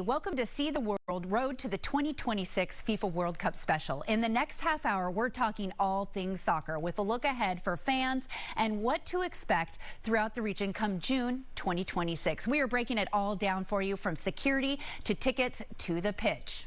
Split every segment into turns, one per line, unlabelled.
Welcome to See the World, Road to the 2026 FIFA World Cup Special. In the next half hour, we're talking all things soccer with a look ahead for fans and what to expect throughout the region come June 2026. We are breaking it all down for you, from security to tickets to the pitch.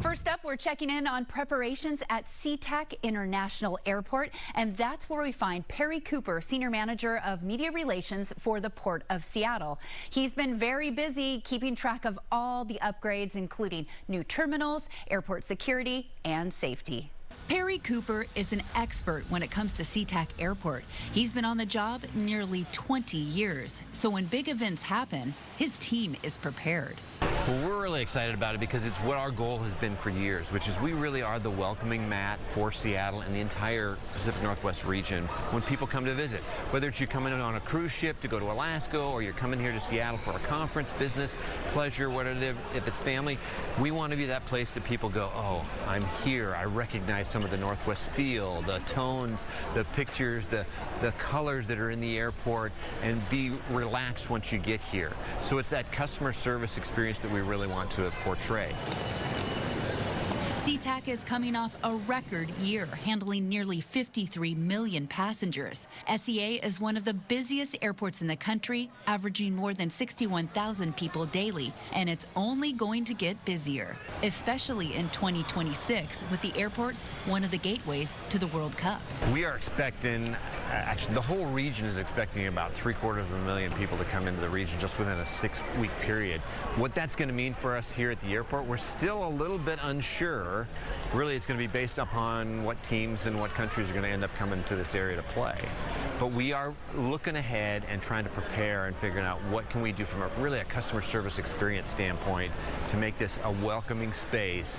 First up, we're checking in on preparations at Sea-Tac International Airport, and that's where we find Perry Cooper, Senior Manager of Media Relations for the Port of Seattle. He's been very busy keeping track of all the upgrades, including new terminals, airport security, and safety. Perry Cooper is an expert when it comes to Sea-Tac Airport. He's been on the job nearly 20 years, so when big events happen, his team is prepared.
Well, we're really excited about it because it's what our goal has been for years, which is we really are the welcoming mat for Seattle and the entire Pacific Northwest region when people come to visit. Whether it's you're coming in on a cruise ship to go to Alaska, or you're coming here to Seattle for a conference, business, pleasure, whatever, if it's family, we want to be that place that people go, oh, I'm here. I recognize some of the Northwest feel, the tones, the pictures, the colors that are in the airport, and be relaxed once you get here. So it's that customer service experience that we really want to portray.
Sea-Tac is coming off a record year, handling nearly 53 million passengers. SEA is one of the busiest airports in the country, averaging more than 61,000 people daily, and it's only going to get busier, especially in 2026, with the airport one of the gateways to the World Cup.
We are expecting, actually the whole region is expecting about 750,000 people to come into the region just within a 6-week period. What that's going to mean for us here at the airport, we're still a little bit unsure. Really, it's going to be based upon what teams and what countries are going to end up coming to this area to play. But we are looking ahead and trying to prepare and figuring out what can we do from a customer service experience standpoint to make this a welcoming space.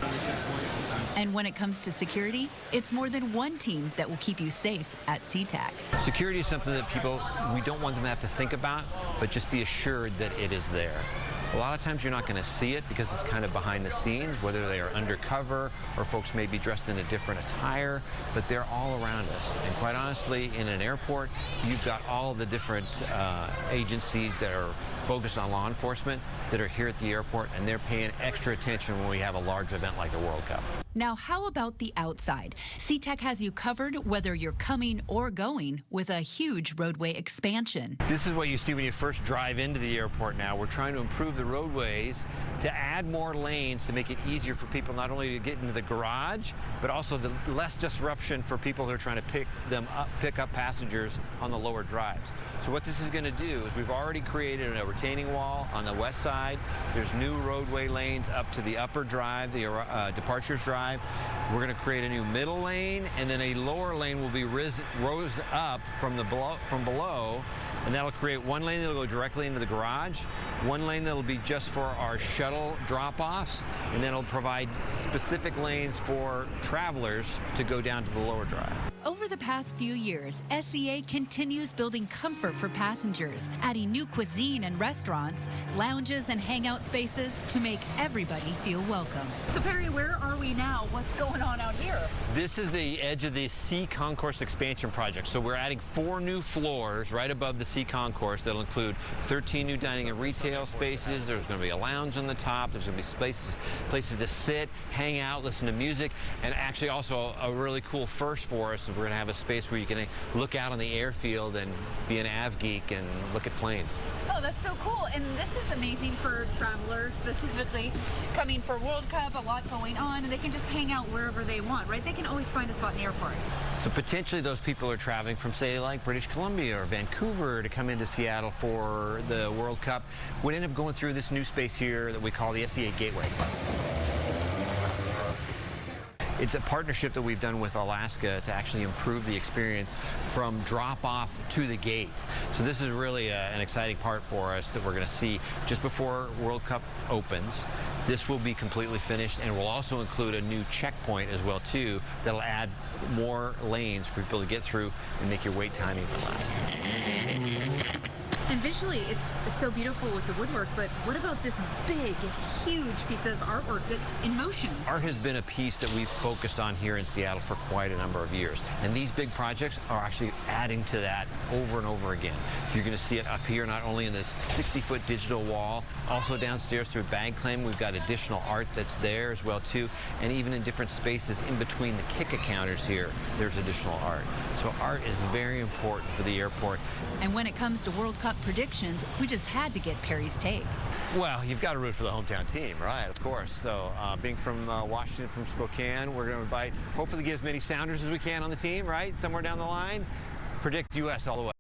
And when it comes to security, it's more than one team that will keep you safe at Sea-Tac.
Security is something that we don't want them to have to think about, but just be assured that it is there. A lot of times you're not going to see it because it's kind of behind the scenes, whether they are undercover or folks may be dressed in a different attire, but they're all around us. And quite honestly, in an airport, you've got all the different agencies that are focused on law enforcement that are here at the airport, and they're paying extra attention when we have a large event like the World Cup.
Now, how about the outside? Sea-Tac has you covered whether you're coming or going with a huge roadway expansion.
This is what you see when you first drive into the airport now. We're trying to improve the roadways to add more lanes to make it easier for people not only to get into the garage, but also the less disruption for people who are trying to pick up passengers on the lower drives. So what this is going to do is we've already created a retaining wall on the west side. There's new roadway lanes up to the upper drive, the departures drive. We're going to create a new middle lane, and then a lower lane will be rose up from below, and that'll create one lane that'll go directly into the garage, one lane that'll be just for our shuttle drop-offs, and then it'll provide specific lanes for travelers to go down to the lower drive.
Over the past few years, SEA continues building comfort for passengers, adding new cuisine and restaurants, lounges and hangout spaces to make everybody feel welcome. So Perry, where are we now? What's going on out here?
This is the edge of the Sea Concourse expansion project. So we're adding 4 new floors right above the Sea Concourse that'll include 13 new dining and retail spaces. There's going to be a lounge on the top. There's going to be places to sit, hang out, listen to music, and actually also a really cool first for us. We're going to have a space where you can look out on the airfield and be an av geek and look at planes.
Oh, that's so cool. And this is amazing for travelers, specifically coming for World Cup, a lot going on, and they can just hang out wherever they want, right? They can always find a spot in the airport.
So potentially those people are traveling from, say, like British Columbia or Vancouver to come into Seattle for the World Cup would end up going through this new space here that we call the SEA Gateway. It's a partnership that we've done with Alaska to actually improve the experience from drop-off to the gate. So this is really an exciting part for us that we're going to see just before World Cup opens. This will be completely finished, and will also include a new checkpoint as well too that'll add more lanes for people to get through and make your wait time even less.
And visually, it's so beautiful with the woodwork, but what about this big, huge piece of artwork that's in motion?
Art has been a piece that we've focused on here in Seattle for quite a number of years. And these big projects are actually adding to that over and over again. You're going to see it up here, not only in this 60-foot digital wall, also downstairs through bag claim. We've got additional art that's there as well, too. And even in different spaces in between the Kika counters here, there's additional art. So art is very important for the airport.
And when it comes to World Cup predictions, we just had to get Perry's take.
Well, you've got to root for the hometown team, right? Of course. So being from Washington, from Spokane, we're going to invite, hopefully get as many Sounders as we can on the team, right? Somewhere down the line. Predict U.S. all the way.